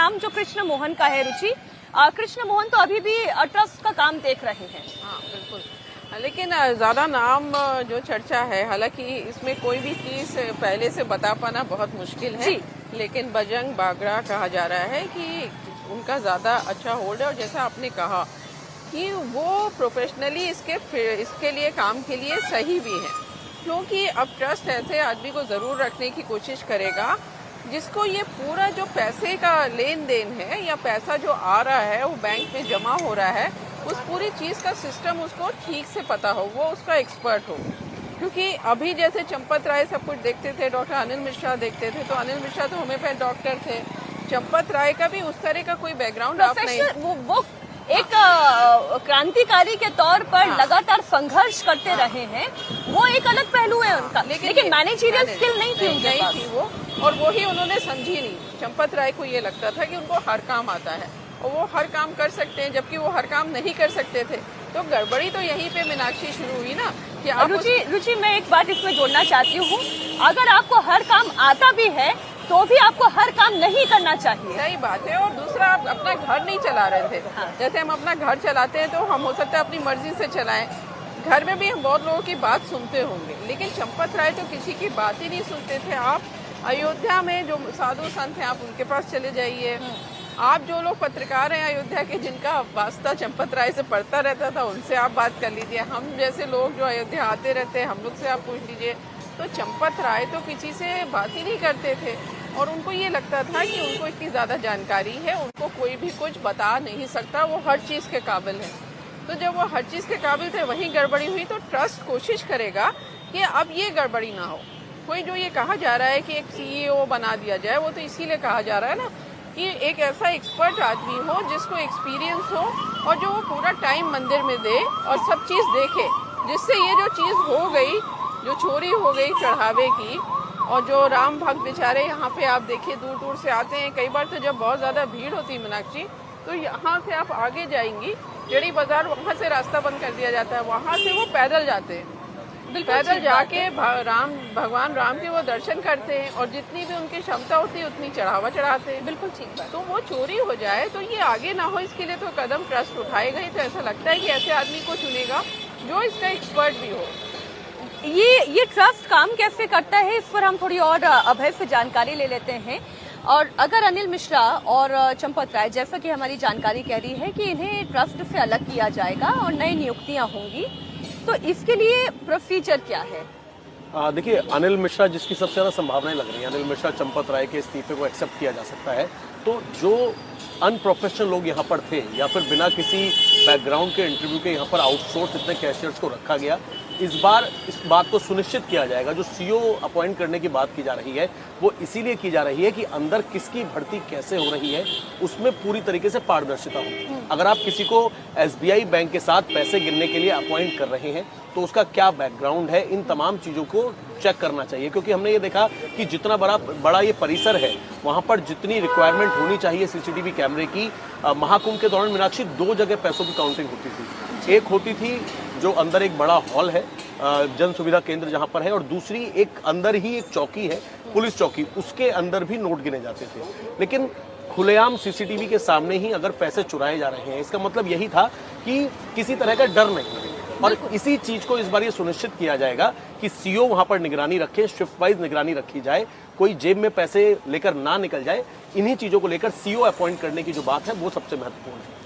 नाम जो कृष्ण मोहन का है रुचि। कृष्ण मोहन तो अभी भी ट्रस्ट का काम देख रहे हैं। हाँ बिल्कुल, लेकिन ज्यादा नाम जो चर्चा है, हालांकि इसमें कोई भी चीज पहले से बता पाना बहुत मुश्किल है, लेकिन बजरंग बागड़ा कहा जा रहा है कि उनका ज्यादा अच्छा होल्ड है। और जैसा आपने कहा कि वो प्रोफेशनली इसके लिए काम के लिए सही भी है, क्योंकि अब ट्रस्ट ऐसे आदमी को जरूर रखने की कोशिश करेगा जिसको ये पूरा जो पैसे का लेन देन है या पैसा जो आ रहा है वो बैंक में जमा हो रहा है, उस पूरी चीज का सिस्टम उसको ठीक से पता हो, वो उसका एक्सपर्ट हो। क्योंकि अभी जैसे चंपत राय सब कुछ देखते थे, डॉक्टर अनिल मिश्रा देखते थे, तो अनिल मिश्रा तो होम्योपैथ डॉक्टर थे, चंपत राय का भी उस तरह का कोई बैकग्राउंड आप नहीं। वो एक क्रांतिकारी के तौर पर लगातार संघर्ष करते रहे हैं, वो एक अलग पहलू है उनका, लेकिन मैनेजरियल स्किल नहीं थी उनके पास। नहीं थी वो, और वो ही उन्होंने समझी नहीं। चंपत राय को ये लगता था कि उनको हर काम आता है और वो हर काम कर सकते हैं, जबकि वो हर काम नहीं कर सकते थे। तो गड़बड़ी तो यहीं पे मीनाक्षी शुरू हुई ना कि आप रुचि मैं एक बात इसमें जोड़ना चाहती हूँ, अगर आपको हर काम आता भी है तो भी आपको हर काम नहीं करना चाहिए। सही बात है। और दूसरा, आप अपना घर नहीं चला रहे थे। जैसे हम अपना घर चलाते हैं तो हम हो सकता है अपनी मर्जी से चलाएं, घर में भी हम बहुत लोगों की बात सुनते होंगे, लेकिन चंपत राय तो किसी की बात ही नहीं सुनते थे। आप अयोध्या में जो साधु संत हैं, आप उनके पास चले जाइए। आप जो लोग पत्रकार हैं अयोध्या के, जिनका वास्ता चंपत राय से पड़ता रहता था, उनसे आप बात कर लीजिए। हम जैसे लोग जो अयोध्या आते रहते हैं, हम लोग से आप पूछ लीजिए। तो चंपत राय तो किसी से बात ही नहीं करते थे और उनको ये लगता था कि उनको इतनी ज़्यादा जानकारी है, उनको कोई भी कुछ बता नहीं सकता, वो हर चीज़ के काबिल है। तो जब वो हर चीज़ के काबिल थे, वहीं गड़बड़ी हुई। तो ट्रस्ट कोशिश करेगा कि अब ये गड़बड़ी ना हो। कोई जो ये कहा जा रहा है कि एक सीईओ बना दिया जाए, वो तो इसीलिए कहा जा रहा है ना कि एक ऐसा एक्सपर्ट आदमी हो जिसको एक्सपीरियंस हो और जो वो पूरा टाइम मंदिर में दे और सब चीज़ देखे, जिससे ये जो चीज़ हो गई, जो चोरी हो गई चढ़ावे की, और जो राम भक्त बेचारे यहाँ पे आप देखिए दूर दूर से आते हैं। कई बार तो जब बहुत ज़्यादा भीड़ होती है मीनाक्षी, तो यहाँ से आप आगे जाएंगी, जेडी बाजार, वहाँ से रास्ता बंद कर दिया जाता है, वहाँ से वो पैदल जाते हैं, पैदल जाके भगवान राम के वो दर्शन करते हैं और जितनी भी उनकी क्षमता होती है उतनी चढ़ावा चढ़ाते हैं। बिल्कुल ठीक बात। तो वो चोरी हो जाए तो ये आगे ना हो, इसके लिए तो कदम ट्रस्ट उठाएगा ही। तो ऐसा लगता है कि ऐसे आदमी को चुनेगा जो इसका एक्सपर्ट भी हो। ये ट्रस्ट काम कैसे करता है, इस पर हम थोड़ी और अभय से जानकारी ले लेते हैं। और अगर अनिल मिश्रा और चंपत राय, जैसा कि हमारी जानकारी कह रही है कि इन्हें ट्रस्ट से अलग किया जाएगा और नई नियुक्तियां होंगी, तो इसके लिए प्रोसीजर क्या है? देखिए, अनिल मिश्रा जिसकी सबसे ज़्यादा संभावनाएं लग रही हैं, अनिल मिश्रा चंपत राय के इस्तीफे को एक्सेप्ट किया जा सकता है। तो जो अनप्रोफेशनल लोग यहाँ पर थे या फिर बिना किसी बैकग्राउंड के इंटरव्यू के यहाँ पर आउटसोर्स इतने कैशियर्स को रखा गया, इस बार इस बात को सुनिश्चित किया जाएगा। जो सीईओ अपॉइंट करने की बात की जा रही है, वो इसीलिए की जा रही है कि अंदर किसकी भर्ती कैसे हो रही है उसमें पूरी तरीके से पारदर्शिता हो। अगर आप किसी को एसबीआई बैंक के साथ पैसे गिनने के लिए अपॉइंट कर रहे हैं तो उसका क्या बैकग्राउंड है, इन तमाम चीज़ों को चेक करना चाहिए। क्योंकि हमने ये देखा कि जितना बड़ा ये परिसर है, वहाँ पर जितनी रिक्वायरमेंट होनी चाहिए सीसीटीवी कैमरे की, महाकुंभ के दौरान मीनाक्षी 2 जगह पैसों की काउंटिंग होती थी। एक होती थी जो अंदर एक बड़ा हॉल है, जन सुविधा केंद्र जहाँ पर है, और दूसरी एक अंदर ही एक चौकी है, पुलिस चौकी, उसके अंदर भी नोट गिने जाते थे। लेकिन खुलेआम सीसीटीवी के सामने ही अगर पैसे चुराए जा रहे हैं, इसका मतलब यही था कि किसी तरह का डर नहीं है। और इसी चीज को इस बार ये सुनिश्चित किया जाएगा कि सीईओ वहां पर निगरानी रखे, शिफ्ट वाइज निगरानी रखी जाए, कोई जेब में पैसे लेकर ना निकल जाए। इन्हीं चीजों को लेकर सीईओ अपॉइंट करने की जो बात है वो सबसे महत्वपूर्ण है।